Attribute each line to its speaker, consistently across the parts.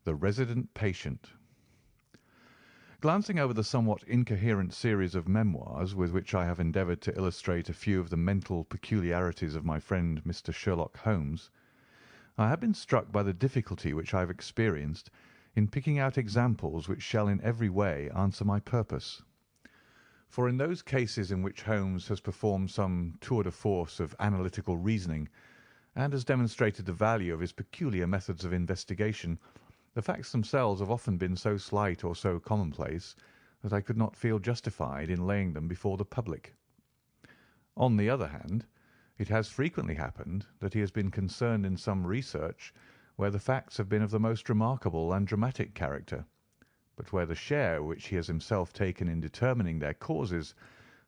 Speaker 1: The Resident Patient. Glancing over the somewhat incoherent series of memoirs with which I have endeavoured to illustrate a few of the mental peculiarities of my friend Mr. Sherlock Holmes, I have been struck by the difficulty which I have experienced in picking out examples which shall in every way answer my purpose. For in those cases in which Holmes has performed some tour de force of analytical reasoning, and has demonstrated the value of his peculiar methods of investigation, the facts themselves have often been so slight or so commonplace that I could not feel justified in laying them before the public. On the other hand, it has frequently happened that he has been concerned in some research where the facts have been of the most remarkable and dramatic character, but where the share which he has himself taken in determining their causes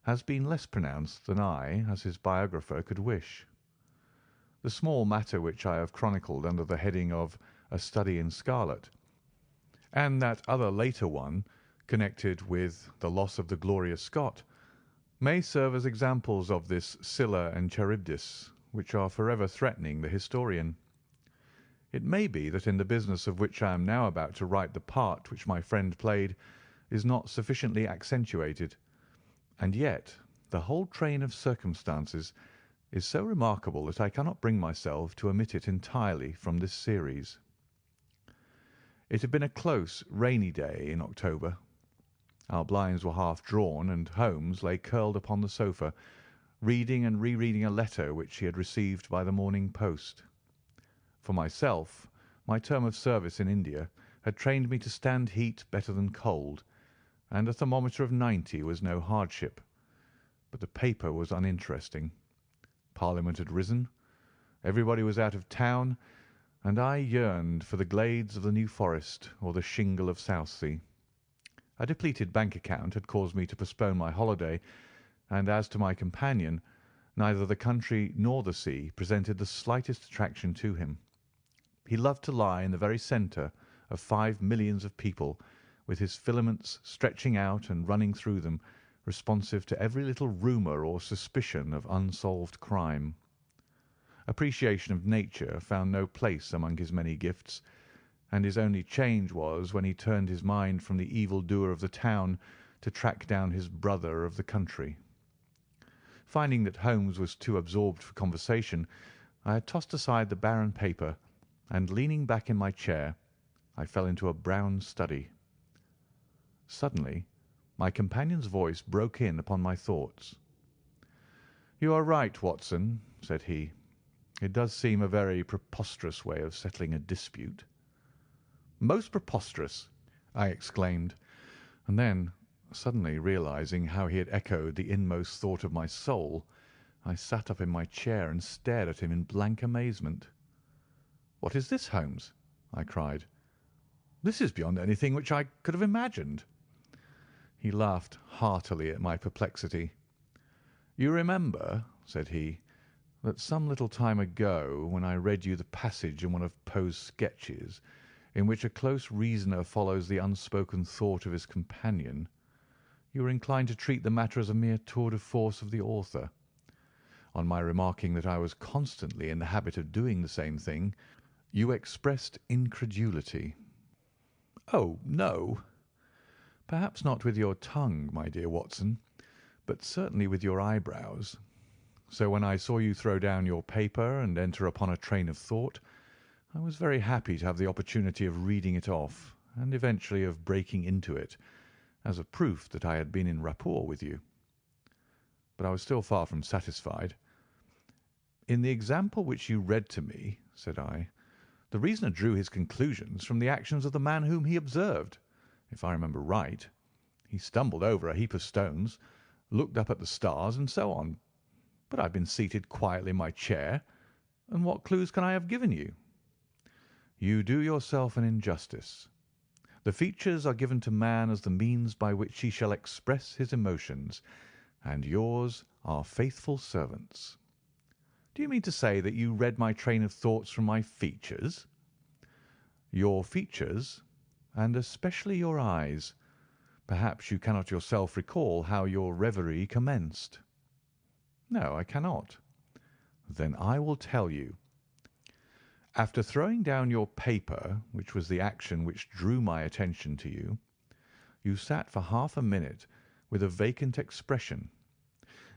Speaker 1: has been less pronounced than I, as his biographer, could wish. The small matter which I have chronicled under the heading of A Study in Scarlet, and that other later one connected with the loss of the Gloria Scott, may serve as examples of this Scylla and Charybdis, which are forever threatening the historian. It may be that in the business of which I am now about to write the part which my friend played is not sufficiently accentuated, and yet the whole train of circumstances is so remarkable that I cannot bring myself to omit it entirely from this series. It had been a close, rainy day in October. Our blinds were half drawn, and Holmes lay curled upon the sofa, reading and rereading a letter which he had received by the morning post. For myself, my term of service in India had trained me to stand heat better than cold, and a thermometer of 90 was no hardship. But the paper was uninteresting. Parliament had risen, everybody was out of town, and I yearned for the glades of the New Forest or the shingle of Southsea. A depleted bank account had caused me to postpone my holiday, and as to my companion, neither the country nor the sea presented the slightest attraction to him. He loved to lie in the very centre of 5 millions of people, with his filaments stretching out and running through them, responsive to every little rumour or suspicion of unsolved crime. Appreciation of nature found no place among his many gifts, and his only change was when he turned his mind from the evil-doer of the town to track down his brother of the country. Finding that Holmes was too absorbed for conversation, I had tossed aside the barren paper, and leaning back in my chair, I fell into a brown study. Suddenly my companion's voice broke in upon my thoughts. "You are right, Watson," said he. "It does seem a very preposterous way of settling a dispute." "Most preposterous!" I exclaimed, and then, suddenly realizing how he had echoed the inmost thought of my soul, I sat up in my chair and stared at him in blank amazement. "What is this, Holmes?" I cried. "This is beyond anything which I could have imagined." He laughed heartily at my perplexity. "You remember," said he, "that some little time ago, when I read you the passage in one of Poe's sketches, in which a close reasoner follows the unspoken thought of his companion, you were inclined to treat the matter as a mere tour de force of the author. On my remarking that I was constantly in the habit of doing the same thing, you expressed incredulity." "Oh, no." "Perhaps not with your tongue, my dear Watson, but certainly with your eyebrows. So when I saw you throw down your paper and enter upon a train of thought, I was very happy to have the opportunity of reading it off, and eventually of breaking into it, as a proof that I had been in rapport with you. But I was still far from satisfied. In the example which you read to me," said I, "the reasoner drew his conclusions from the actions of the man whom he observed. If I remember right, he stumbled over a heap of stones, looked up at the stars, and so on. But I have been seated quietly in my chair, and what clues can I have given you?" "You do yourself an injustice. The features are given to man as the means by which he shall express his emotions, and yours are faithful servants." "Do you mean to say that you read my train of thoughts from my features?" "Your features, and especially your eyes. Perhaps you cannot yourself recall how your reverie commenced?" "No, I cannot." "Then I will tell you. After throwing down your paper, which was the action which drew my attention to you, you sat for half a minute with a vacant expression.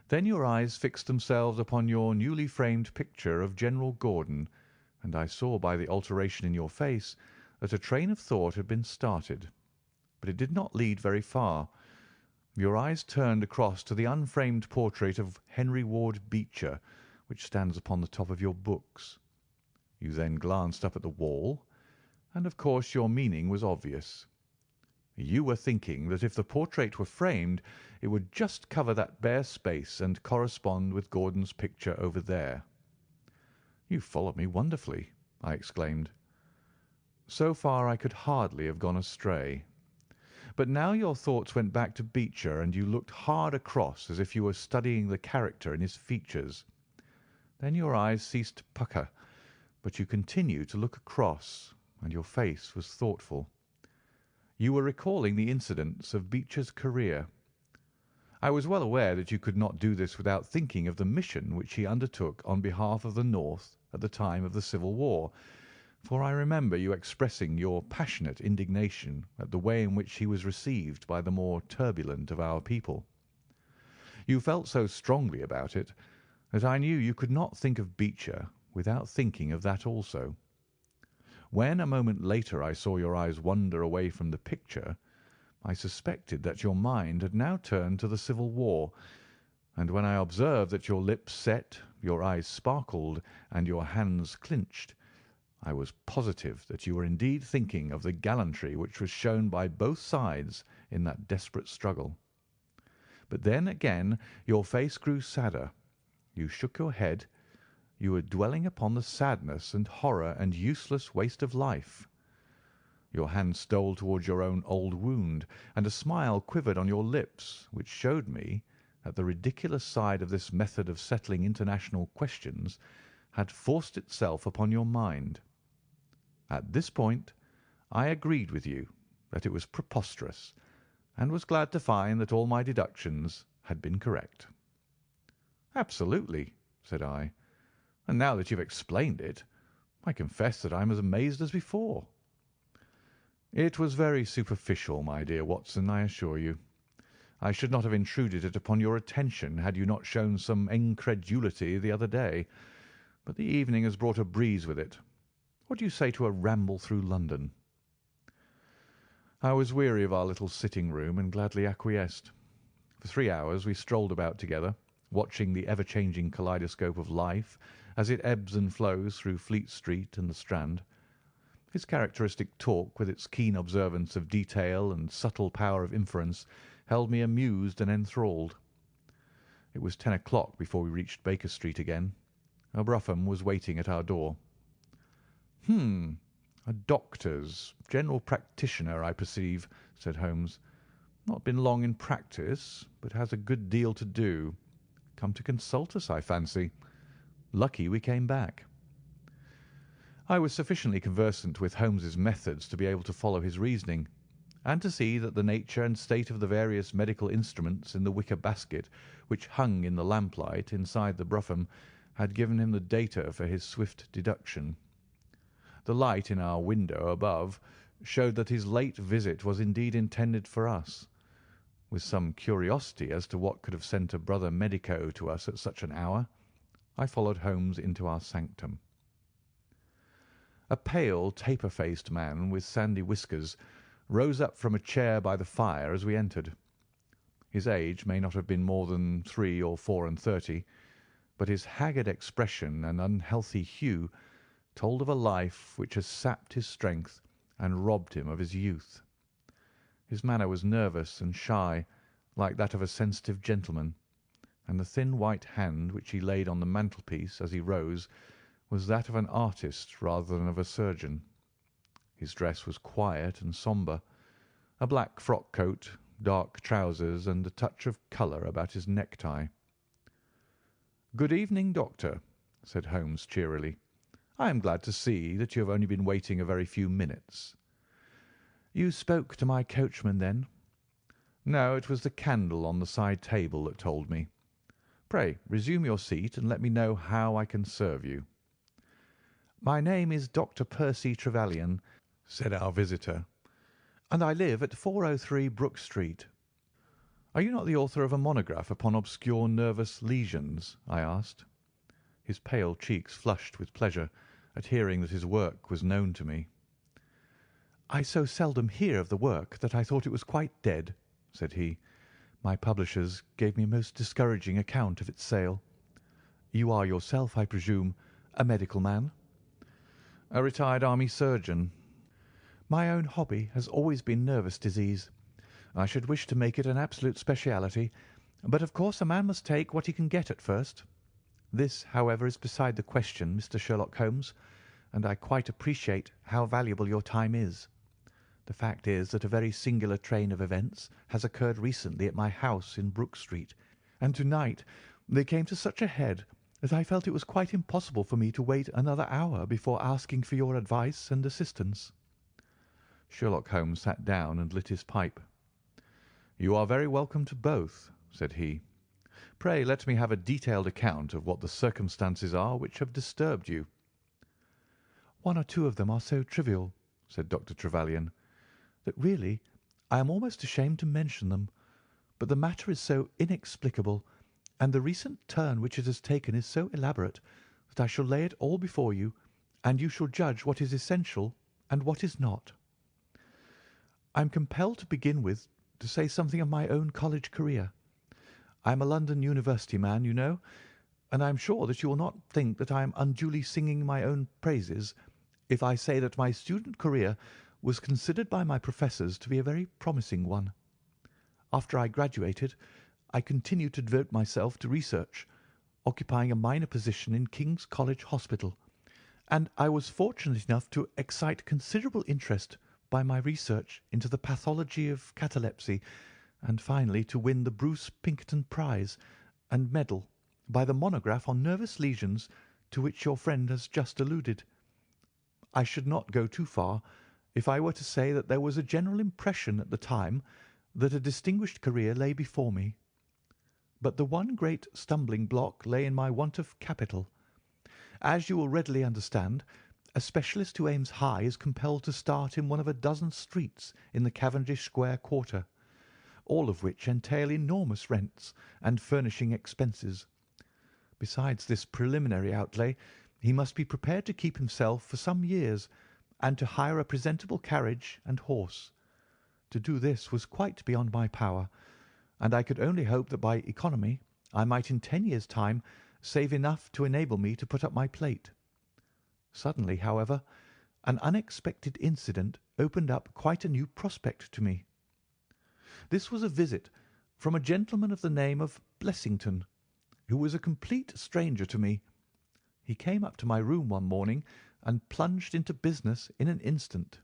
Speaker 1: Then your eyes fixed themselves upon your newly framed picture of General Gordon, and I saw by the alteration in your face that a train of thought had been started. But it did not lead very far. Your eyes turned across to the unframed portrait of Henry Ward Beecher, which stands upon the top of your books. You then glanced up at the wall, and of course your meaning was obvious. You were thinking that if the portrait were framed, it would just cover that bare space and correspond with Gordon's picture over there. "You followed me wonderfully," I exclaimed. "So far I could hardly have gone astray. But now your thoughts went back to Beecher, and you looked hard across as if you were studying the character in his features. Then your eyes ceased to pucker, but you continued to look across, and your face was thoughtful. You were recalling the incidents of Beecher's career. I was well aware that you could not do this without thinking of the mission which he undertook on behalf of the North at the time of the Civil War, for I remember you expressing your passionate indignation at the way in which he was received by the more turbulent of our people. You felt so strongly about it that I knew you could not think of Beecher without thinking of that also. When a moment later I saw your eyes wander away from the picture, I suspected that your mind had now turned to the Civil War, and when I observed that your lips set, your eyes sparkled, and your hands clinched, I was positive that you were indeed thinking of the gallantry which was shown by both sides in that desperate struggle. But then again your face grew sadder. You shook your head. You were dwelling upon the sadness and horror and useless waste of life. Your hand stole towards your own old wound, and a smile quivered on your lips, which showed me that the ridiculous side of this method of settling international questions had forced itself upon your mind. At this point I agreed with you that it was preposterous, and was glad to find that all my deductions had been correct. "Absolutely," said I. "And now that you've explained it, I confess that I am as amazed as before." "It was very superficial, my dear Watson, I assure you. I should not have intruded it upon your attention had you not shown some incredulity the other day. But the evening has brought a breeze with it. What do you say to a ramble through London?" I was weary of our little sitting-room, and gladly acquiesced. For 3 hours we strolled about together, watching the ever-changing kaleidoscope of life as it ebbs and flows through Fleet Street and the Strand. His characteristic talk, with its keen observance of detail and subtle power of inference, held me amused and enthralled. It was 10 o'clock before we reached Baker Street again. A brougham was waiting at our door. A doctor's, general practitioner, I perceive," said Holmes. "Not been long in practice, but has a good deal to do. Come to consult us, I fancy. Lucky we came back." I was sufficiently conversant with Holmes's methods to be able to follow his reasoning, and to see that the nature and state of the various medical instruments in the wicker basket which hung in the lamplight inside the brougham had given him the data for his swift deduction. The light in our window above showed that his late visit was indeed intended for us. With some curiosity as to what could have sent a brother medico to us at such an hour, I followed Holmes into our sanctum. A pale, taper-faced man with sandy whiskers rose up from a chair by the fire as we entered. His age may not have been more than 3 or 34, but his haggard expression and unhealthy hue told of a life which has sapped his strength and robbed him of his youth. His manner was nervous and shy, like that of a sensitive gentleman, and the thin white hand which he laid on the mantelpiece as he rose was that of an artist rather than of a surgeon. His dress was quiet and sombre, a black frock coat, dark trousers, and a touch of colour about his necktie. "Good evening, Doctor," said Holmes cheerily. "I am glad to see that you have only been waiting a very few minutes." "You spoke to my coachman, then?" "No, it was the candle on the side table that told me. Pray resume your seat and let me know how I can serve you." My name is Dr. Percy Trevelyan, said our visitor, and I live at 403 Brook Street. Are you not the author of a monograph upon obscure nervous lesions? I asked. His pale cheeks flushed with pleasure at hearing that his work was known to me. I so seldom hear of the work that I thought it was quite dead, said he. My publishers gave me a most discouraging account of its sale. You are yourself, I presume, a medical man? A retired army surgeon. My own hobby has always been nervous disease. I should wish to make it an absolute speciality, but of course a man must take what he can get at first. This, however, is beside the question, Mr. Sherlock Holmes, and I quite appreciate how valuable your time is. The fact is that a very singular train of events has occurred recently at my house in Brook Street, and to-night they came to such a head that I felt it was quite impossible for me to wait another hour before asking for your advice and assistance. Sherlock Holmes sat down and lit his pipe. You are very welcome to both, said he. Pray let me have a detailed account of what the circumstances are which have disturbed you. One or two of them are so trivial, said Dr. Trevelyan, that really I am almost ashamed to mention them, but the matter is so inexplicable, and the recent turn which it has taken is so elaborate, that I shall lay it all before you, and you shall judge what is essential and what is not. I am compelled to begin with to say something of my own college career. I am a London University man, you know, and I am sure that you will not think that I am unduly singing my own praises if I say that my student career was considered by my professors to be a very promising one. After I graduated, I continued to devote myself to research, occupying a minor position in King's College Hospital, and I was fortunate enough to excite considerable interest by my research into the pathology of catalepsy, and finally to win the Bruce Pinkerton Prize and medal by the monograph on nervous lesions to which your friend has just alluded. I should not go too far if I were to say that there was a general impression at the time that a distinguished career lay before me. But the one great stumbling block lay in my want of capital. As you will readily understand, a specialist who aims high is compelled to start in one of a dozen streets in the Cavendish Square quarter, all of which entail enormous rents and furnishing expenses. Besides this preliminary outlay, he must be prepared to keep himself for some years and to hire a presentable carriage and horse. To do this was quite beyond my power, and I could only hope that by economy I might in 10 years' time save enough to enable me to put up my plate. Suddenly, however, an unexpected incident opened up quite a new prospect to me. This was a visit from a gentleman of the name of Blessington, who was a complete stranger to me. He came up to my room one morning and plunged into business in an instant.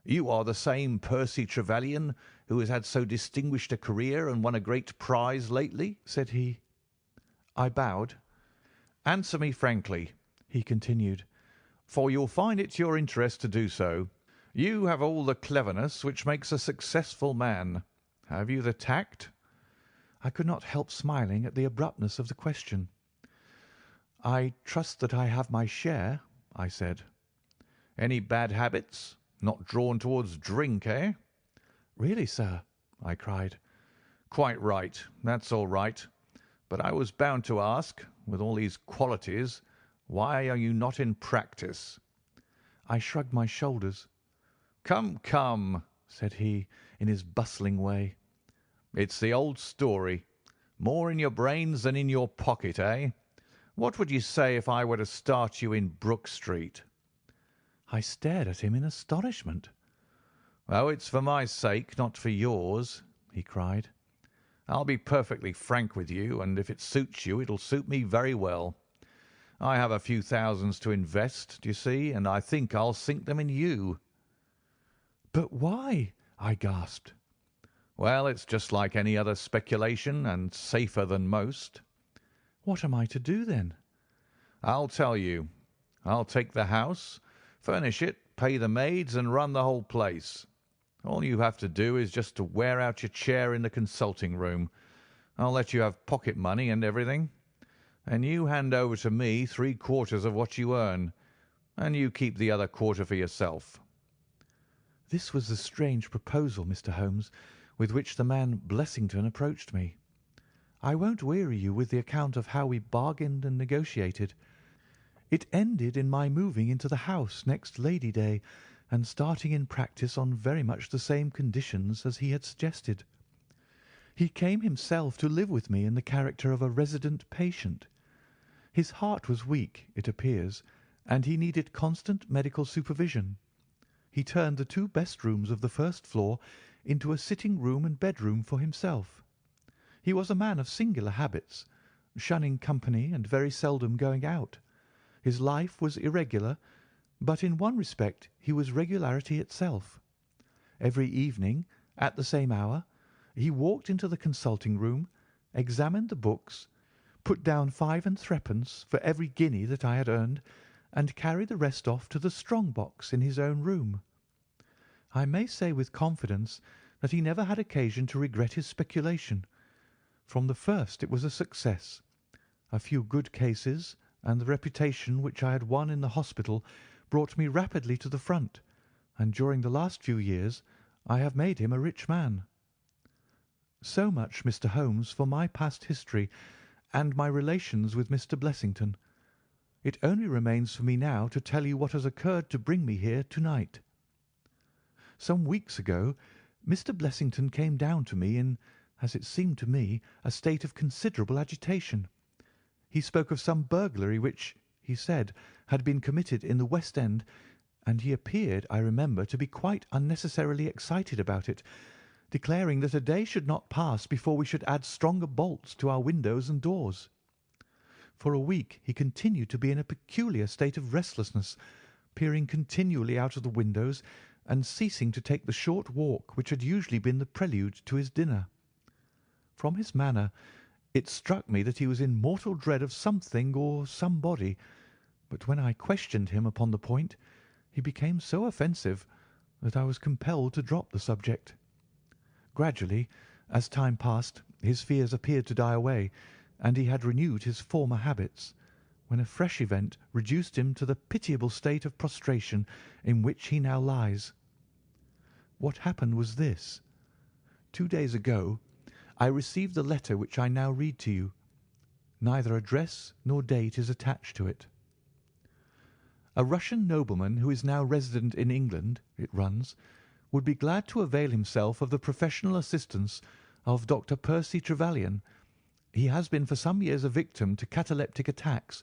Speaker 1: "You are the same Percy Trevelyan who has had so distinguished a career and won a great prize lately?" said he. I bowed. "Answer me frankly," he continued, "for you'll find it to your interest to do so. You have all the cleverness which makes a successful man. Have you the tact?" I could not help smiling at the abruptness of the question. "I trust that I have my share," I said. "Any bad habits? Not drawn towards drink, eh?" "Really, sir?" I cried. "Quite right. That's all right. But I was bound to ask, with all these qualities, why are you not in practice?" I shrugged my shoulders. "Come, come," said he, in his bustling way. "It's the old story. More in your brains than in your pocket, eh? What would you say if I were to start you in Brook Street?" I stared at him in astonishment. "Oh, it's for my sake, not for yours," he cried. "I'll be perfectly frank with you, and if it suits you, it'll suit me very well. I have a few thousands to invest, do you see, and I think I'll sink them in you." "But why?" I gasped. "Well, it's just like any other speculation, and safer than most." "What am I to do, then?" "I'll tell you. I'll take the house, furnish it, pay the maids, and run the whole place. All you have to do is just to wear out your chair in the consulting room. I'll let you have pocket money and everything. And you hand over to me 3/4 of what you earn, and you keep the other quarter for yourself."
Speaker 2: This was the strange proposal, Mr. Holmes, with which the man Blessington approached me. I won't weary you with the account of how we bargained and negotiated. It ended in my moving into the house next Lady Day and starting in practice on very much the same conditions as he had suggested. He came himself to live with me in the character of a resident patient. His heart was weak, it appears, and he needed constant medical supervision. He turned the two best rooms of the first floor into a sitting room and bedroom for himself. He was a man of singular habits, shunning company and very seldom going out. His life was irregular, but in one respect he was regularity itself. Every evening, at the same hour, he walked into the consulting room, examined the books, put down 5 and 3d for every guinea that I had earned, and carried the rest off to the strong box in his own room. I may say with confidence that he never had occasion to regret his speculation. From the first it was a success. A few good cases and the reputation which I had won in the hospital brought me rapidly to the front, and during the last few years I have made him a rich man. So much, Mr. Holmes, for my past history and my relations with Mr. Blessington. It only remains for me now to tell you what has occurred to bring me here to-night. Some weeks ago Mr. Blessington came down to me in, as it seemed to me, a state of considerable agitation. He spoke of some burglary which, he said, had been committed in the West End, and he appeared, I remember, to be quite unnecessarily excited about it, declaring that a day should not pass before we should add stronger bolts to our windows and doors. For a week he continued to be in a peculiar state of restlessness, peering continually out of the windows and ceasing to take the short walk which had usually been the prelude to his dinner. From his manner it struck me that he was in mortal dread of something or somebody, but when I questioned him upon the point, he became so offensive that I was compelled to drop the subject. Gradually, as time passed, his fears appeared to die away, and he had renewed his former habits, when a fresh event reduced him to the pitiable state of prostration in which he now lies. What happened was this. 2 days ago I received the letter which I now read to you. Neither address nor date is attached to it. "A Russian nobleman who is now resident in England," it runs, "would be glad to avail himself of the professional assistance of Dr. Percy Trevelyan. He has been for some years a victim to cataleptic attacks,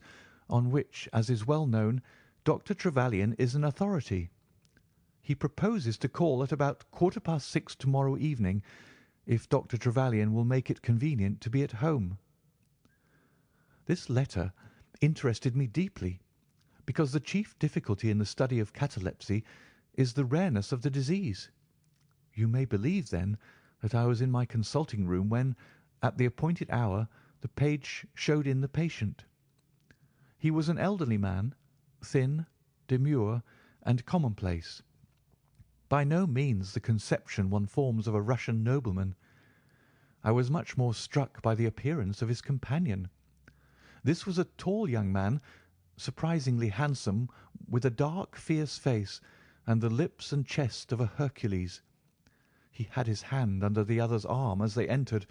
Speaker 2: on which, as is well known, Dr. Trevelyan is an authority. He proposes to call at about 6:15 to-morrow evening, if Dr. Trevelyan will make it convenient to be at home." This letter interested me deeply, because the chief difficulty in the study of catalepsy is the rareness of the disease. You may believe, then, that I was in my consulting room when, at the appointed hour, the page showed in the patient. He was an elderly man, thin, demure, and commonplace. By no means the conception one forms of a Russian nobleman. I was much more struck by the appearance of his companion. This was a tall young man, surprisingly handsome, with a dark, fierce face and the lips and chest of a Hercules. He had his hand under the other's arm as they entered,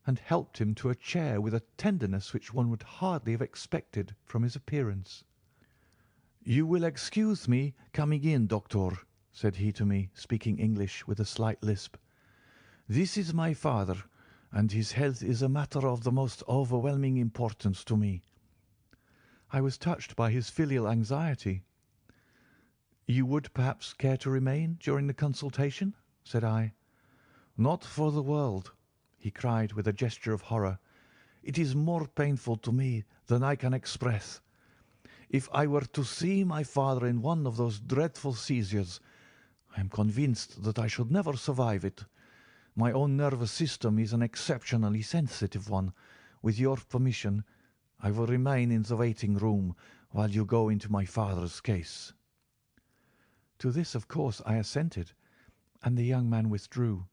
Speaker 2: and helped him to a chair with a tenderness which one would hardly have expected from his appearance. "You will excuse me coming in, doctor," said he to me, speaking English with a slight lisp. "This is my father, and his health is a matter of the most overwhelming importance to me." I was touched by his filial anxiety. "You would perhaps care to remain during the consultation?" said I. "Not for the world," he cried with a gesture of horror. "It is more painful to me than I can express. If I were to see my father in one of those dreadful seizures, I am convinced that I should never survive it. My own nervous system is an exceptionally sensitive one. With your permission, I will remain in the waiting room while you go into my father's case." To this, of course, I assented, and the young man withdrew.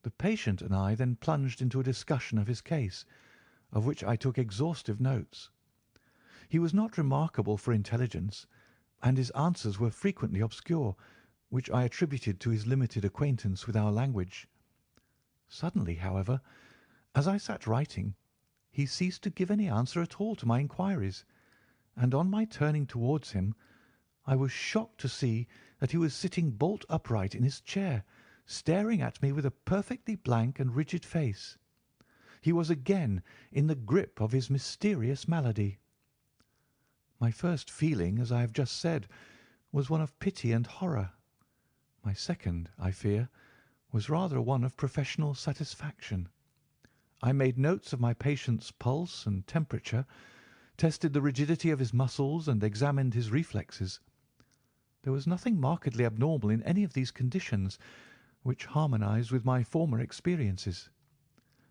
Speaker 2: The patient and I then plunged into a discussion of his case, of which I took exhaustive notes. He was not remarkable for intelligence, and his answers were frequently obscure, which I attributed to his limited acquaintance with our language. Suddenly, however, as I sat writing, he ceased to give any answer at all to my inquiries, and on my turning towards him, I was shocked to see that he was sitting bolt upright in his chair, staring at me with a perfectly blank and rigid face. He was again in the grip of his mysterious malady. My first feeling, as I have just said, was one of pity and horror. My second, I fear, was rather one of professional satisfaction. I made notes of my patient's pulse and temperature, tested the rigidity of his muscles, and examined his reflexes. There was nothing markedly abnormal in any of these conditions, which harmonized with my former experiences.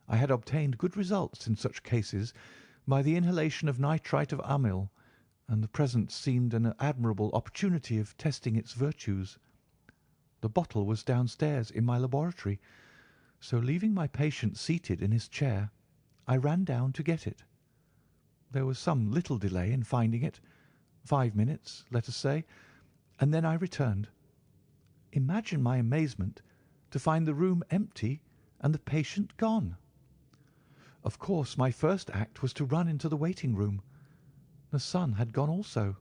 Speaker 2: I had obtained good results in such cases by the inhalation of nitrite of amyl, and the present seemed an admirable opportunity of testing its virtues. The bottle was downstairs in my laboratory, so leaving my patient seated in his chair, I ran down to get it. There was some little delay in finding it, 5 minutes, let us say, and then I returned. Imagine my amazement to find the room empty and the patient gone. Of course, my first act was to run into the waiting room. The son had gone also.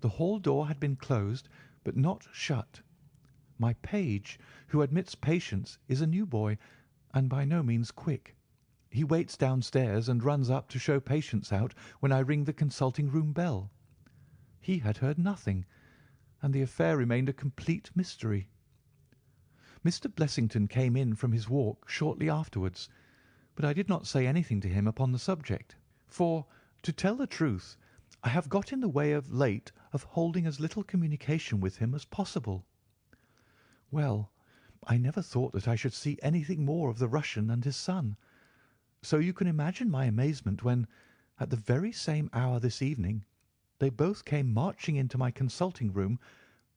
Speaker 2: The hall door had been closed, but not shut. My page, who admits patients, is a new boy, and by no means quick. He waits downstairs and runs up to show patients out when I ring the consulting room bell. He had heard nothing, and the affair remained a complete mystery. Mr. Blessington came in from his walk shortly afterwards, but I did not say anything to him upon the subject, for, to tell the truth, I have got in the way of late of holding as little communication with him as possible. Well, I never thought that I should see anything more of the Russian and his son, so you can imagine my amazement when, at the very same hour this evening, they both came marching into my consulting room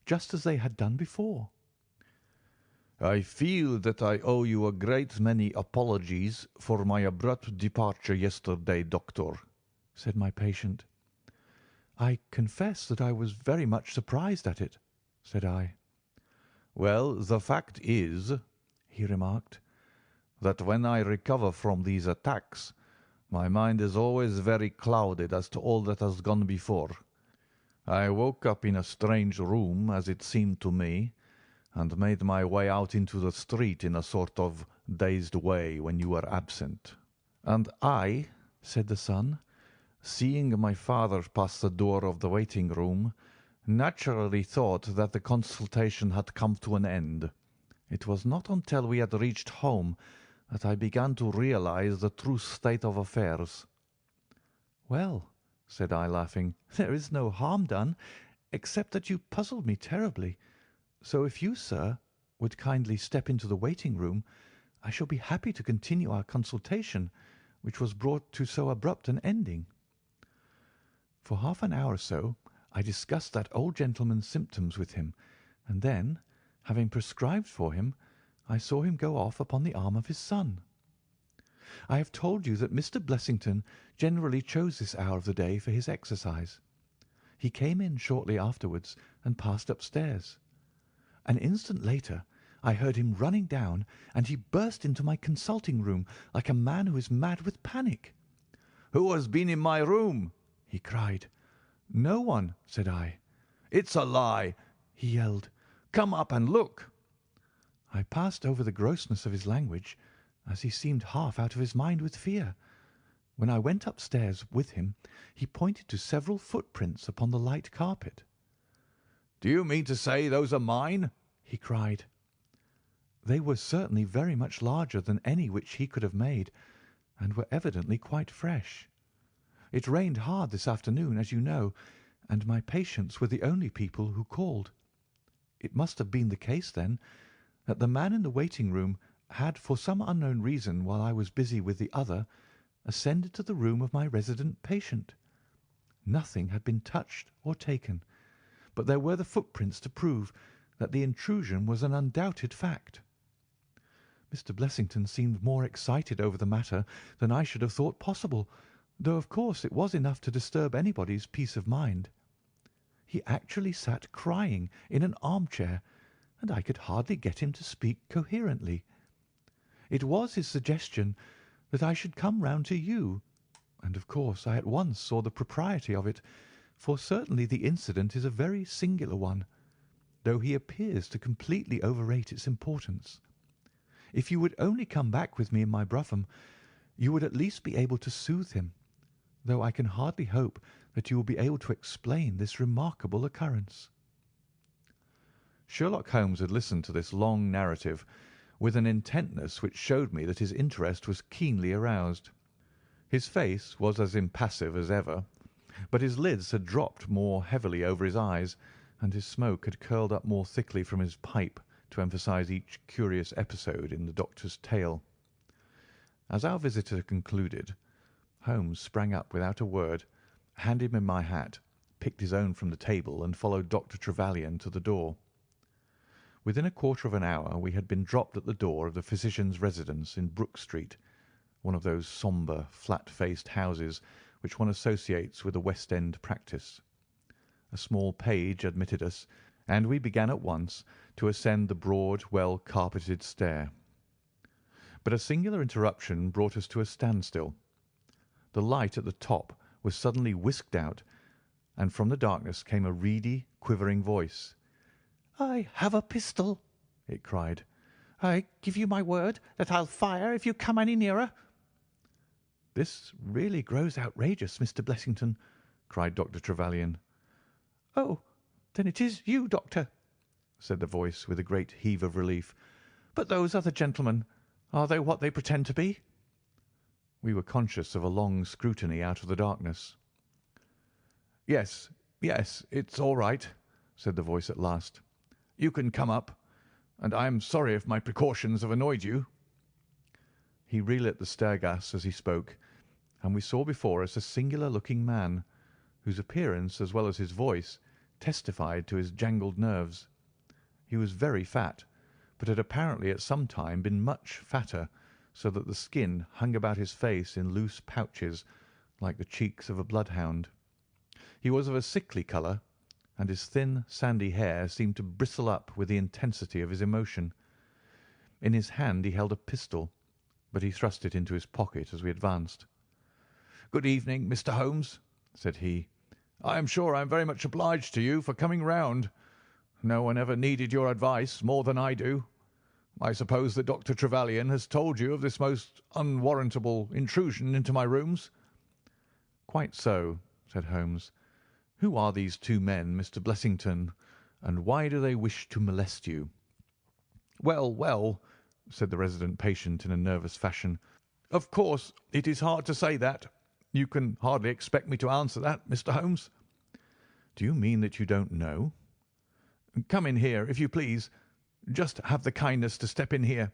Speaker 2: just as they had done before.
Speaker 1: I feel that I owe you a great many apologies for my abrupt departure yesterday, doctor,
Speaker 2: said my patient. I confess that I was very much surprised at it, said I.
Speaker 1: Well, the fact is, he remarked, that when I recover from these attacks, my mind is always very clouded as to all that has gone before. I woke up in a strange room, as it seemed to me, and made my way out into the street in a sort of dazed way when you were absent. And I, said the son, seeing my father pass the door of the waiting room, naturally thought that the consultation had come to an end. It was not until we had reached home that I began to realize the true state of affairs.
Speaker 2: Well, said I, laughing, there is no harm done, except that you puzzled me terribly. So if you, sir, would kindly step into the waiting room, I shall be happy to continue our consultation, which was brought to so abrupt an ending. For half an hour or so I discussed that old gentleman's symptoms with him, and then, having prescribed for him, I saw him go off upon the arm of his son. I have told you that Mr. Blessington generally chose this hour of the day for his exercise. He came in shortly afterwards and passed upstairs. An instant later I heard him running down, and he burst into my consulting room like a man who is mad with panic.
Speaker 1: "Who has been in my room?"
Speaker 2: he cried. "No one," said I.
Speaker 1: "It's a lie!" he yelled. "Come up and look."
Speaker 2: I passed over the grossness of his language, as he seemed half out of his mind with fear. When I went upstairs with him, he pointed to several footprints upon the light carpet.
Speaker 1: "Do you mean to say those are mine?" he cried.
Speaker 2: They were certainly very much larger than any which he could have made, and were evidently quite fresh. It rained hard this afternoon, as you know, and my patients were the only people who called. It must have been the case, then, that the man in the waiting room had, for some unknown reason, while I was busy with the other, ascended to the room of my resident patient. Nothing had been touched or taken, but there were the footprints to prove that the intrusion was an undoubted fact. Mr. Blessington seemed more excited over the matter than I should have thought possible, though of course it was enough to disturb anybody's peace of mind. he actually sat crying in an armchair, and I could hardly get him to speak coherently. It was his suggestion that I should come round to you, and of course I at once saw the propriety of it, for certainly the incident is a very singular one, though he appears to completely overrate its importance. If you would only come back with me in my brougham, you would at least be able to soothe him, though I can hardly hope that you will be able to explain this remarkable occurrence."
Speaker 1: Sherlock Holmes had listened to this long narrative with an intentness which showed me that his interest was keenly aroused. His face was as impassive as ever, but his lids had dropped more heavily over his eyes, and his smoke had curled up more thickly from his pipe to emphasize each curious episode in the doctor's tale. As our visitor concluded, Holmes sprang up without a word, handed me my hat, picked his own from the table, and followed Dr. Trevelyan to the door. Within a quarter of an hour we had been dropped at the door of the physician's residence in Brook Street, one of those sombre, flat-faced houses which one associates with a West End practice. A small page admitted us, and we began at once to ascend the broad, well-carpeted stair. But a singular interruption brought us to a standstill. The light at the top was suddenly whisked out, and from the darkness came a reedy, quivering voice.
Speaker 2: "I have a pistol," it cried. "I give you my word that I'll fire if you come any nearer." "This really grows outrageous, Mr. Blessington," cried Dr. Trevelyan. "Oh, then it is you, Doctor," said the voice, with a great heave of relief. "But those other gentlemen, are they what they pretend to be?" We were conscious of a long scrutiny out of the darkness. "Yes, yes, it's all right," said the voice at last. "You can come up, and I am sorry if my precautions have annoyed you." He relit the stair-gas as he spoke, and we saw before us a singular-looking man, whose appearance as well as his voice testified to his jangled nerves. He was very fat, but had apparently at some time been much fatter, so that the skin hung about his face in loose pouches like the cheeks of a bloodhound. He was of a sickly colour, and his thin, sandy hair seemed to bristle up with the intensity of his emotion. In his hand he held a pistol, but he thrust it into his pocket as we advanced. "Good evening, Mr. Holmes," said he. "I am sure I am very much obliged to you for coming round. No one ever needed your advice more than I do. I suppose that Dr. Trevelyan has told you of this most unwarrantable intrusion into my rooms?" "Quite so," said Holmes. "Who are these two men, Mr. Blessington, and why do they wish to molest you?" "Well, well," said the resident patient in a nervous fashion, "of course it is hard to say that. You can hardly expect me to answer that, Mr. Holmes." "Do you mean that you don't know?" "Come in here, if you please. Just have the kindness to step in here."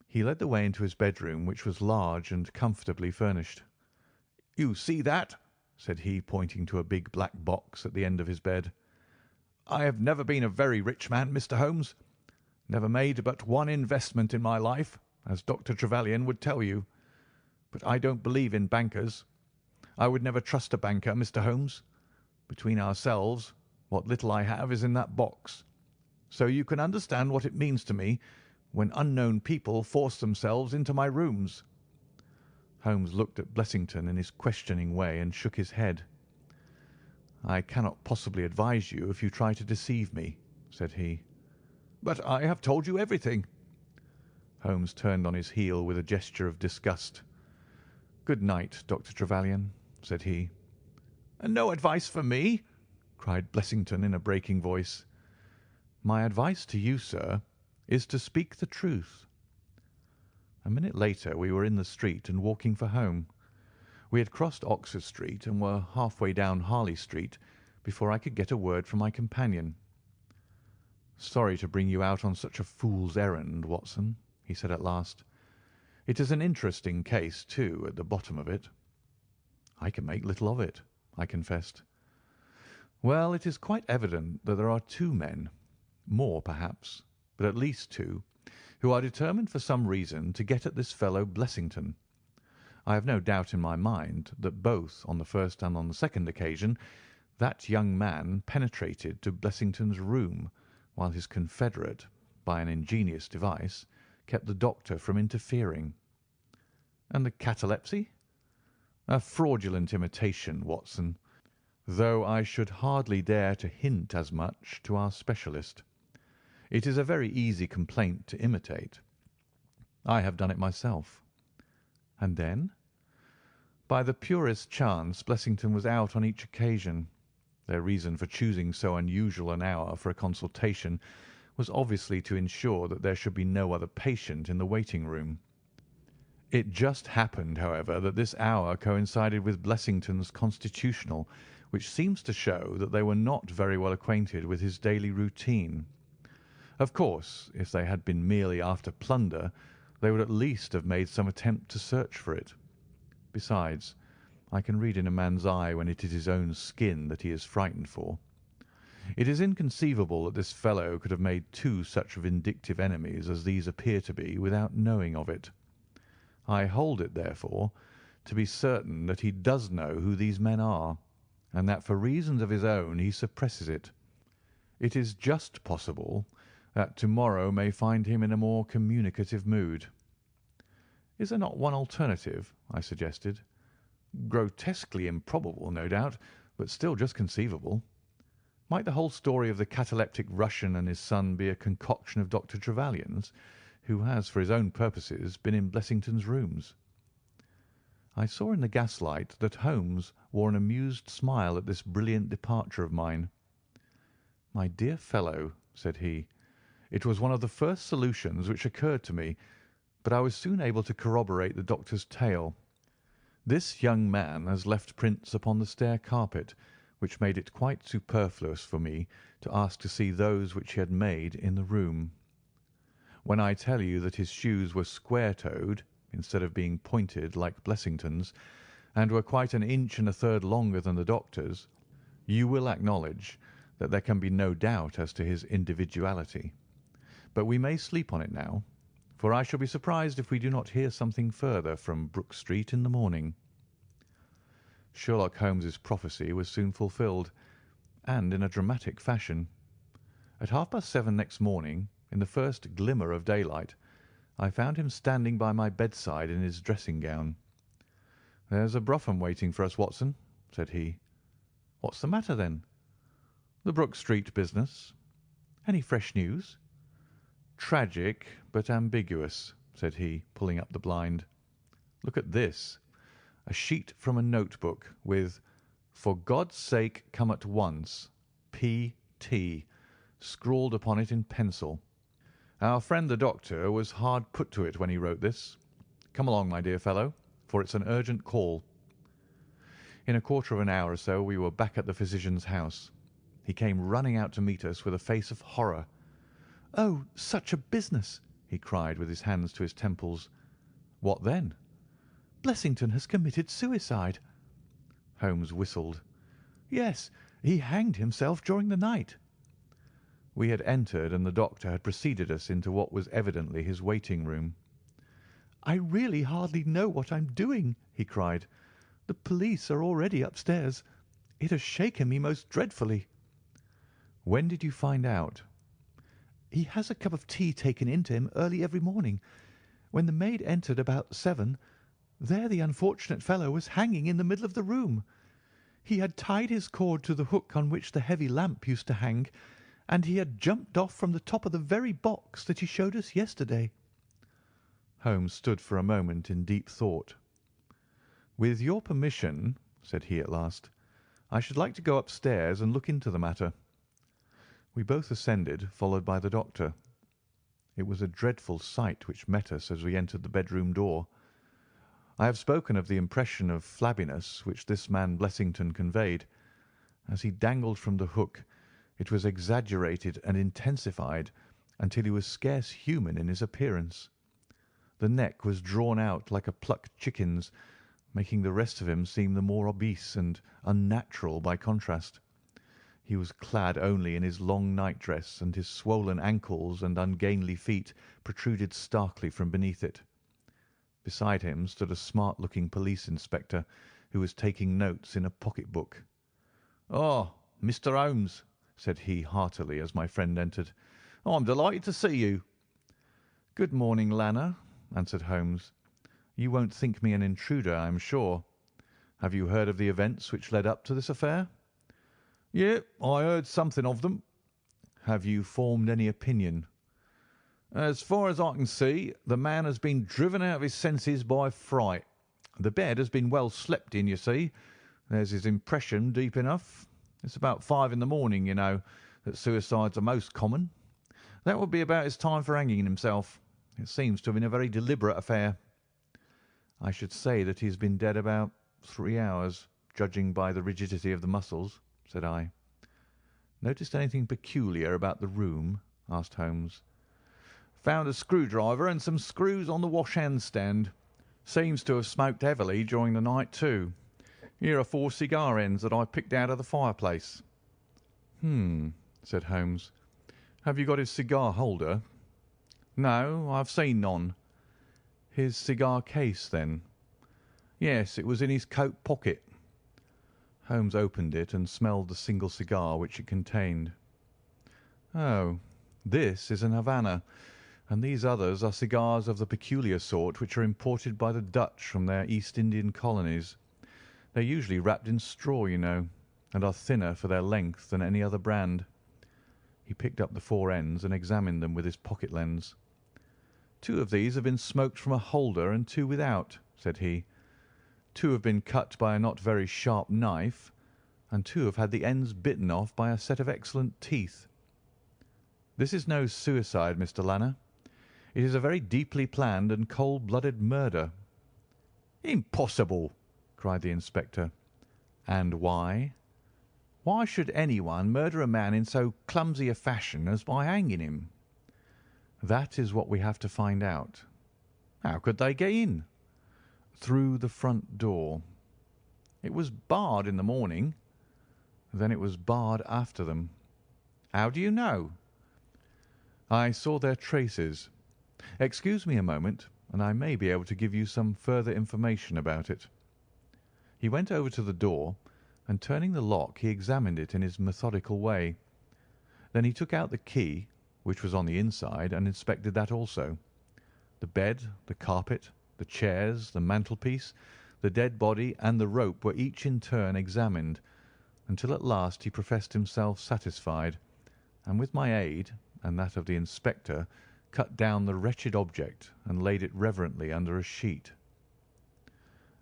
Speaker 2: He led the way into his bedroom, which was large and comfortably furnished. "You see that?" said he, pointing to a big black box at the end of his bed. "I have never been a very rich man, Mr. Holmes. Never made but one investment in my life, as Dr. Trevelyan would tell you. But I don't believe in bankers. I would never trust a banker, Mr. Holmes. Between ourselves, what little I have is in that box. So you can understand what it means to me when unknown people force themselves into my rooms." Holmes looked at Blessington in his questioning way and shook his head. "I cannot possibly advise you if you try to deceive me," said he. "But I have told you everything." Holmes turned on his heel with a gesture of disgust. "Good night, Dr. Trevelyan," said he. "And no advice for me?" cried Blessington in a breaking voice. "My advice to you, sir, is to speak the truth." A minute later we were in the street and walking for home. We had crossed Oxford Street and were half-way down Harley Street before I could get a word from my companion. "Sorry to bring you out on such a fool's errand, Watson," he said at last. "It is an interesting case, too, at the bottom of it." "I can make little of it," I confessed. "Well, it is quite evident that there are two men, more perhaps, but at least two, who are determined for some reason to get at this fellow Blessington. I have no doubt in my mind that both on the first and on the second occasion
Speaker 1: That young man penetrated to Blessington's room, while his confederate, by an ingenious device, kept the doctor from interfering. And the catalepsy? A fraudulent imitation, Watson, though I should hardly dare to hint as much to our specialist. It is a very easy complaint to imitate. I have done it myself. And then? By the purest chance, Blessington was out on each occasion. Their reason for choosing so unusual an hour for a consultation was obviously to ensure that there should be no other patient in the waiting-room. It just happened, however, that this hour coincided with Blessington's constitutional, which seems to show that they were not very well acquainted with his daily routine. Of course, if they had been merely after plunder, they would at least have made some attempt to search for it. Besides, I can read in a man's eye when it is his own skin that he is frightened for. It is inconceivable that this fellow could have made two such vindictive enemies as these appear to be without knowing of it. I hold it, therefore, to be certain that he does know who these men are, and that for reasons of his own he suppresses it. It is just possible that tomorrow may find him in a more communicative mood. Is there not one alternative? I suggested. Grotesquely improbable, no doubt, but still just conceivable. Might the whole story of the cataleptic Russian and his son be a concoction of Dr. Trevelyan's, who has, for his own purposes, been in Blessington's rooms? I saw in the gaslight that Holmes wore an amused smile at this brilliant departure of mine. "My dear fellow," said he, "it was one of the first solutions which occurred to me, but I was soon able to corroborate the doctor's tale. This young man has left prints upon the stair carpet, which made it quite superfluous for me to ask to see those which he had made in the room. When I tell you that his shoes were square-toed, instead of being pointed like Blessington's, and were quite 1 1/3 longer than the doctor's, you will acknowledge that there can be no doubt as to his individuality. But we may sleep on it now, for I shall be surprised if we do not hear something further from Brook Street in the morning." Sherlock Holmes's prophecy was soon fulfilled, and in a dramatic fashion. At 7:30 next morning, in the first glimmer of daylight, I found him standing by my bedside in his dressing-gown. "There's a brougham waiting for us, Watson," said he. "What's the matter, then?" "The Brook Street business." "Any fresh news?" "Tragic, but ambiguous," said he, pulling up the blind. "Look at this. A sheet from a notebook with 'For God's sake, come at once. P.T.' scrawled upon it in pencil. Our friend the doctor was hard put to it when he wrote this. Come along, my dear fellow, for it's an urgent call." In a quarter of an hour or so we were back at the physician's house. He came running out to meet us with a face of horror. "Oh, such a business!" he cried, with his hands to his temples. "What then?" "Blessington has committed suicide." Holmes whistled. "Yes, he hanged himself during the night." We had entered, and the doctor had preceded us into what was evidently his waiting-room. "I really hardly know what I'm doing," he cried. "The police are already upstairs. It has shaken me most dreadfully." "When did you find out?" "He has a cup of tea taken in to him early every morning. When the maid entered about 7, there the unfortunate fellow was hanging in the middle of the room. He had tied his cord to the hook on which the heavy lamp used to hang, and he had jumped off from the top of the very box that he showed us yesterday." Holmes stood for a moment in deep thought. "With your permission," said he at last, "I should like to go upstairs and look into the matter." We both ascended, followed by the doctor. It was a dreadful sight which met us as we entered the bedroom door. I have spoken of the impression of flabbiness which this man Blessington conveyed. As he dangled from the hook, it was exaggerated and intensified until he was scarce human in his appearance. The neck was drawn out like a plucked chicken's, making the rest of him seem the more obese and unnatural by contrast. He was clad only in his long night-dress, and his swollen ankles and ungainly feet protruded starkly from beneath it. Beside him stood a smart-looking police inspector, who was taking notes in a pocket-book. "Ah, Mr. Holmes," said he heartily as my friend entered. "I'm delighted to see you." "Good morning, Lanner," answered Holmes. "You won't think me an intruder, I am sure. Have you heard of the events which led up to this affair?" "Yes, I heard something of them." "Have you formed any opinion?" "As far as I can see, the man has been driven out of his senses by fright. The bed has been well slept in, you see. There's his impression deep enough. It's about 5 in the morning, you know, that suicides are most common. That would be about his time for hanging himself. It seems to have been a very deliberate affair." "I should say that he has been dead about 3 hours, judging by the rigidity of the muscles," said I. "Noticed anything peculiar about the room?" asked Holmes.
Speaker 3: Found a screwdriver and some screws on the washhand stand. Seems to have smoked heavily during the night, too. Here are 4 cigar ends that I picked out of the fireplace."
Speaker 1: Said Holmes. "Have you got his cigar holder?"
Speaker 3: "No, I've seen none."
Speaker 1: "His cigar case, then?"
Speaker 3: "Yes, it was in his coat pocket."
Speaker 1: Holmes opened it and smelled the single cigar which it contained. "Oh, this is an Havana, and these others are cigars of the peculiar sort which are imported by the Dutch from their East Indian colonies. They're usually wrapped in straw, you know, and are thinner for their length than any other brand." He picked up the 4 ends and examined them with his pocket lens. "2 of these have been smoked from a holder and 2 without," said he. "2 have been cut by a not very sharp knife, and 2 have had the ends bitten off by a set of excellent teeth. This is no suicide, Mr. Lanner. It is a very deeply planned and cold-blooded murder."
Speaker 3: "Impossible!" cried the inspector.
Speaker 1: "And why?"
Speaker 3: "Why should anyone murder a man in so clumsy a fashion as by hanging him?"
Speaker 1: "That is what we have to find out."
Speaker 3: "How could they get in?"
Speaker 1: "Through the front door."
Speaker 3: "It was barred in the morning."
Speaker 1: "Then it was barred after them."
Speaker 3: "How do you know?"
Speaker 1: "I saw their traces. Excuse me a moment, and I may be able to give you some further information about it." He went over to the door, and turning the lock he examined it in his methodical way. Then he took out the key, which was on the inside, and inspected that also. The bed, the carpet, the chairs, the mantelpiece, the dead body, and the rope were each in turn examined, until at last he professed himself satisfied, and with my aid and that of the inspector cut down the wretched object and laid it reverently under a sheet.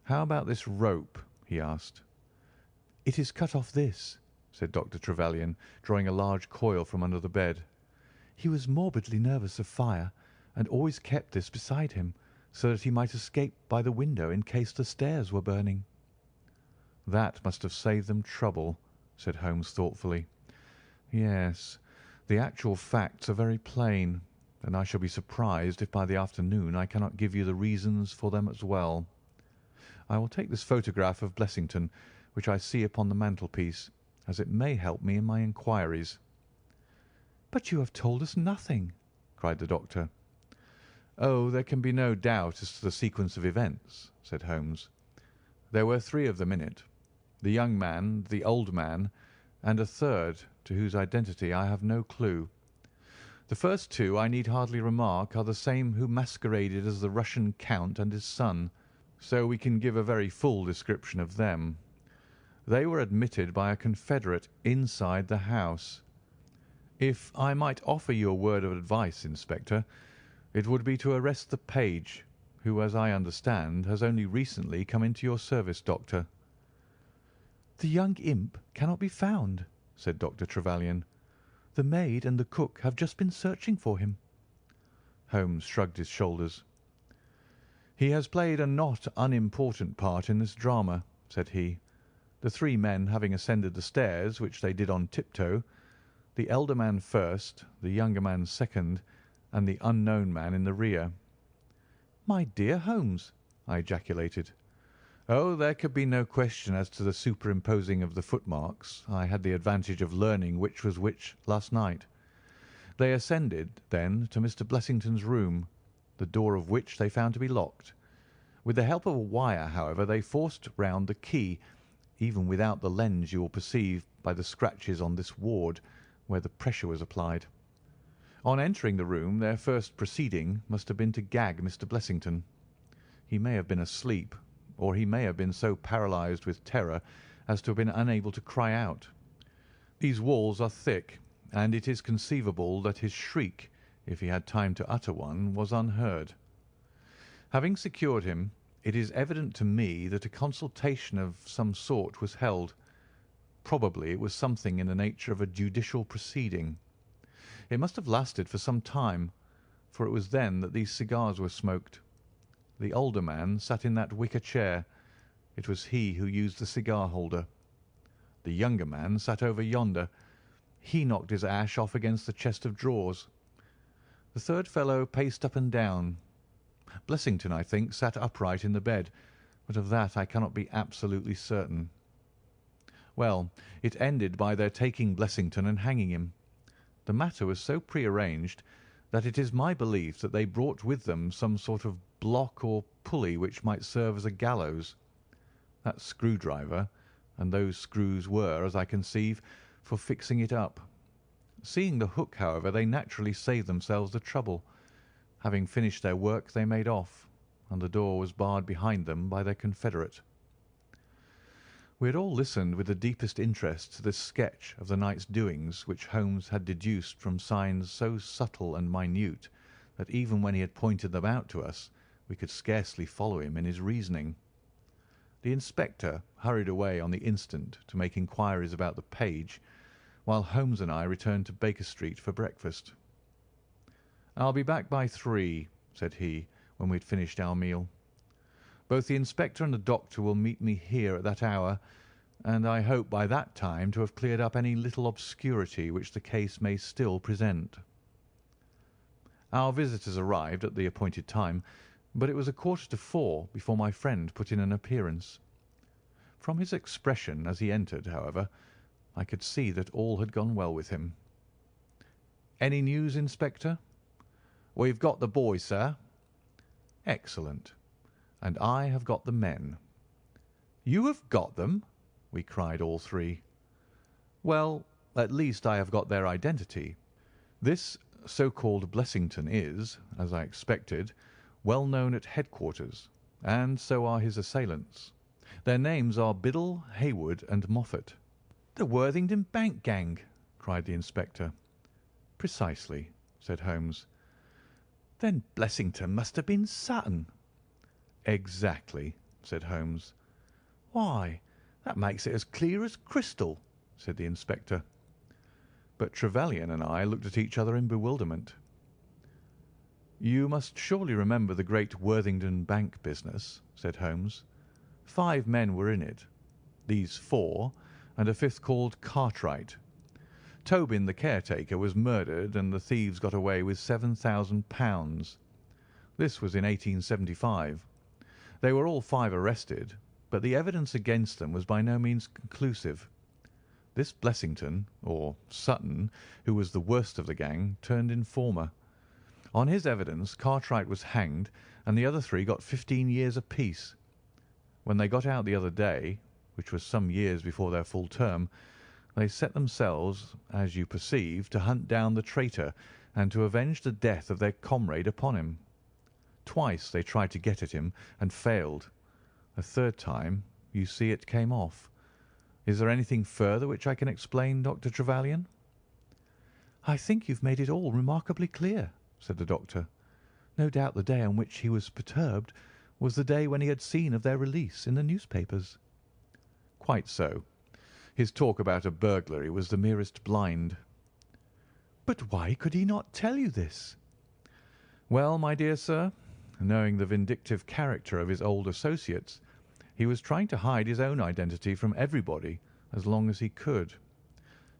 Speaker 1: "How about this rope?" he asked. "It is cut off this," said Dr. Trevelyan, drawing a large coil from under the bed. "He was morbidly nervous of fire, and always kept this beside him, so that he might escape by the window in case the stairs were burning." "That must have saved them trouble," said Holmes thoughtfully. "Yes, the actual facts are very plain, and I shall be surprised if by the afternoon I cannot give you the reasons for them as well. I will take this photograph of Blessington, which I see upon the mantelpiece, as it may help me in my inquiries." "But you have told us nothing," cried the doctor. "Oh, there can be no doubt as to the sequence of events," said Holmes. "There were 3 of them in it, the young man, the old man, and a third to whose identity I have no clue. The first 2, I need hardly remark, are the same who masqueraded as the Russian count and his son, so we can give a very full description of them. They were admitted by a confederate inside the house. If I might offer you a word of advice, Inspector, it would be to arrest the page, who, as I understand, has only recently come into your service, Doctor." "The young imp cannot be found," said Dr. Trevelyan. "The maid and the cook have just been searching for him." Holmes shrugged his shoulders. "He has played a not unimportant part in this drama," said he. "The 3 men having ascended the stairs, which they did on tiptoe, the elder man first, the younger man second, and the unknown man in the rear." "My dear Holmes!" I ejaculated. "Oh, there could be no question as to the superimposing of the footmarks. I had the advantage of learning which was which last night. They ascended, then, to Mr. Blessington's room, the door of which they found to be locked. With the help of a wire, however, they forced round the key. Even without the lens you will perceive by the scratches on this ward where the pressure was applied. On entering the room their first proceeding must have been to gag Mr. Blessington. He may have been asleep, or he may have been so paralysed with terror as to have been unable to cry out. These walls are thick, and it is conceivable that his shriek, if he had time to utter one, was unheard. Having secured him, it is evident to me that a consultation of some sort was held. Probably it was something in the nature of a judicial proceeding. It must have lasted for some time, for it was then that these cigars were smoked. The older man sat in that wicker chair. It was he who used the cigar holder. The younger man sat over yonder. He knocked his ash off against the chest of drawers. The third fellow paced up and down. Blessington, I think, sat upright in the bed, but of that I cannot be absolutely certain. Well, it ended by their taking Blessington and hanging him. The matter was so prearranged that it is my belief that they brought with them some sort of block or pulley which might serve as a gallows. That screwdriver, and those screws were, as I conceive, for fixing it up. Seeing the hook, however, they naturally saved themselves the trouble. Having finished their work, they made off, and the door was barred behind them by their confederate. We had all listened with the deepest interest to this sketch of the night's doings which Holmes had deduced from signs so subtle and minute that even when he had pointed them out to us we could scarcely follow him in his reasoning. The inspector hurried away on the instant to make inquiries about the page, while Holmes and I returned to Baker Street for breakfast. "I'll be back by 3:00, said he, when we had finished our meal. "Both the inspector and the doctor will meet me here at that hour, and I hope by that time to have cleared up any little obscurity which the case may still present." Our visitors arrived at the appointed time, but it was 3:45 before my friend put in an appearance. From his expression as he entered, however, I could see that all had gone well with him. "Any news, Inspector?" "We've got the boy, sir." "Excellent. And I have got the men." "You have got them?" we cried all three. "Well, at least I have got their identity. This so-called Blessington is, as I expected, well known at headquarters, and so are his assailants. Their names are Biddle, Hayward, and Moffat." "The Worthington Bank gang!" cried the inspector. "Precisely," said Holmes. "Then Blessington must have been Sutton." "Exactly," said Holmes.
Speaker 2: "Why, that makes it as clear as crystal," said the inspector.
Speaker 1: But Trevelyan and I looked at each other in bewilderment. "You must surely remember the great Worthington Bank business," said Holmes. 5 men were in it. These 4, and a fifth called Cartwright. Tobin, the caretaker, was murdered, and the thieves got away with £7,000. This was in 1875. They were all 5 arrested, but the evidence against them was by no means conclusive. This Blessington, or Sutton, who was the worst of the gang, turned informer. On his evidence Cartwright was hanged, and the other 3 got 15 years apiece. When they got out the other day, which was some years before their full term, they set themselves, as you perceive, to hunt down the traitor and to avenge the death of their comrade upon him. Twice they tried to get at him and failed. A third time, you see, it came off. Is there anything further which I can explain, Dr. Trevelyan?"
Speaker 2: "I think you've made it all remarkably clear," said the doctor. "No doubt the day on which he was perturbed was the day when he had seen of their release in the newspapers."
Speaker 1: "Quite so. His talk about a burglary was the merest blind."
Speaker 2: "But why could he not tell you this?"
Speaker 1: "Well, my dear sir, knowing the vindictive character of his old associates, he was trying to hide his own identity from everybody as long as he could.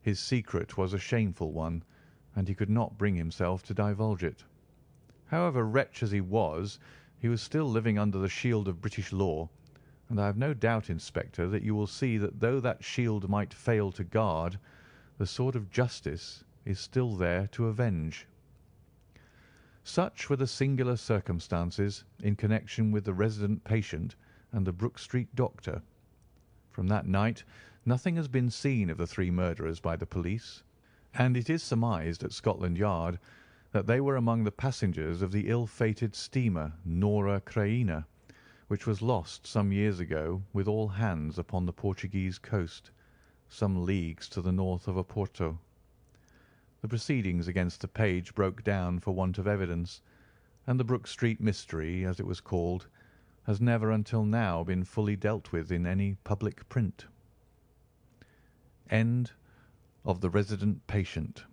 Speaker 1: His secret was a shameful one, and he could not bring himself to divulge it. However, wretch as he was still living under the shield of British law, and I have no doubt, Inspector, that you will see that though that shield might fail to guard, the sword of justice is still there to avenge. Such were the singular circumstances in connection with the resident patient and the Brook Street doctor. From that night nothing has been seen of the three murderers by the police, and it is surmised at Scotland Yard that they were among the passengers of the ill-fated steamer Nora Creina, which was lost some years ago with all hands upon the Portuguese coast, some leagues to the north of Oporto. The proceedings against the page broke down for want of evidence, and the Brook Street mystery, as it was called, has never until now been fully dealt with in any public print. End of The Resident Patient.